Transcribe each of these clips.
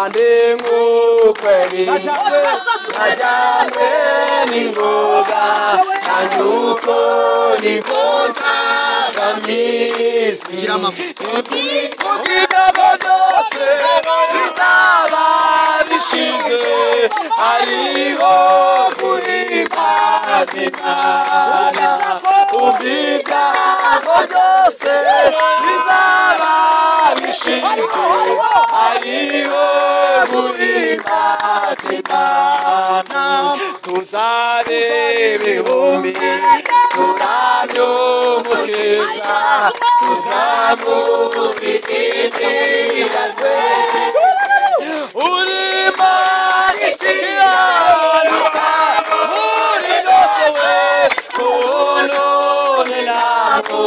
kandi nk'ukweli najyanywe n'ingoga nanyuko nikoza kamisi ubwibyago byose bizaba bishize hariho guhimbaza Imana ubwibyago byose bizaba bishize hariho guhimbaza Imana tuzareba ibihumbi turamye umukiza tuzamuririmbira twese uri Imana ikiranuka muri byose we kunone ntabwo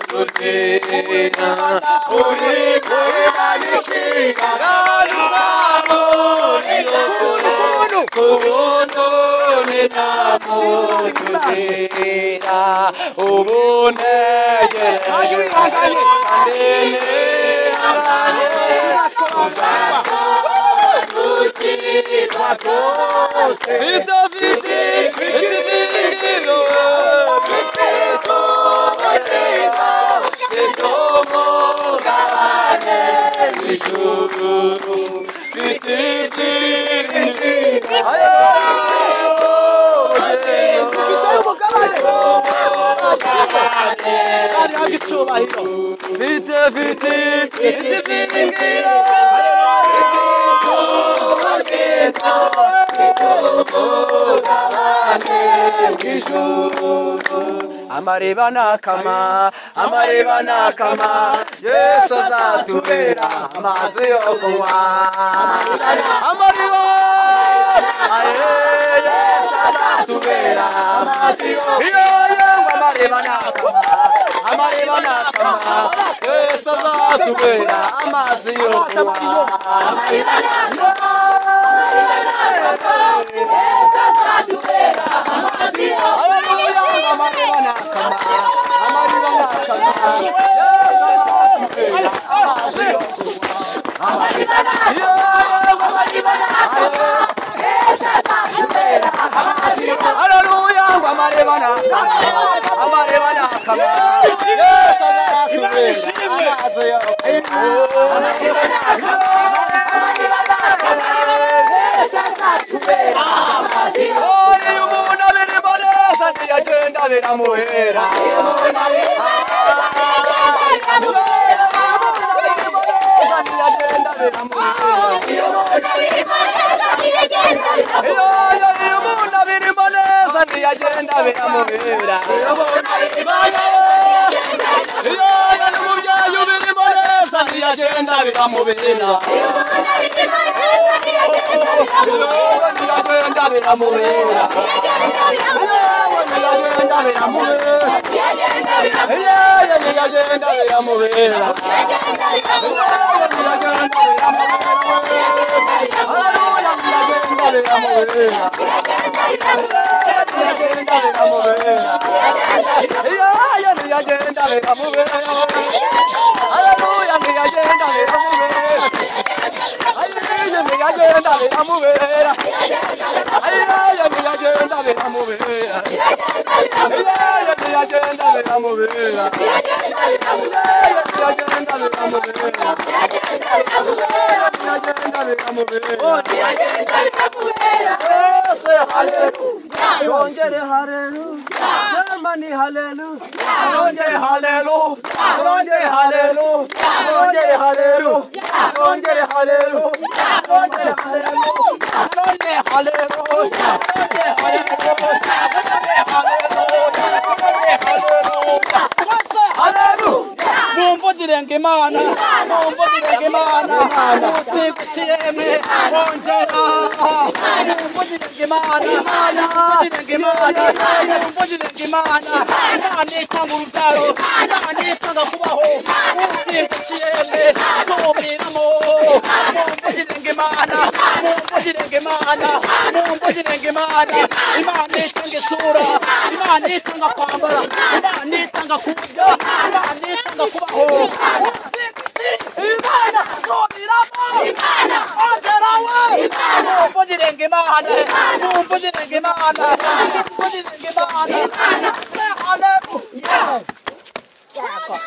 tutera uri Imana ikiranuka muri byose kunone ntabwo tutera ubunegereje kandi nehangane uzazorukirwa twose umugabane w'ijuru mfite amareba nakama Yesu azatubera amazi yo kunywa amariba Yesu azatubera amazi yo kunywa amareba nakama Yesu azatubera amazi yo kunywa Imana gimana? Puputin gimana? Puputin gimana? Ada. Ya kok.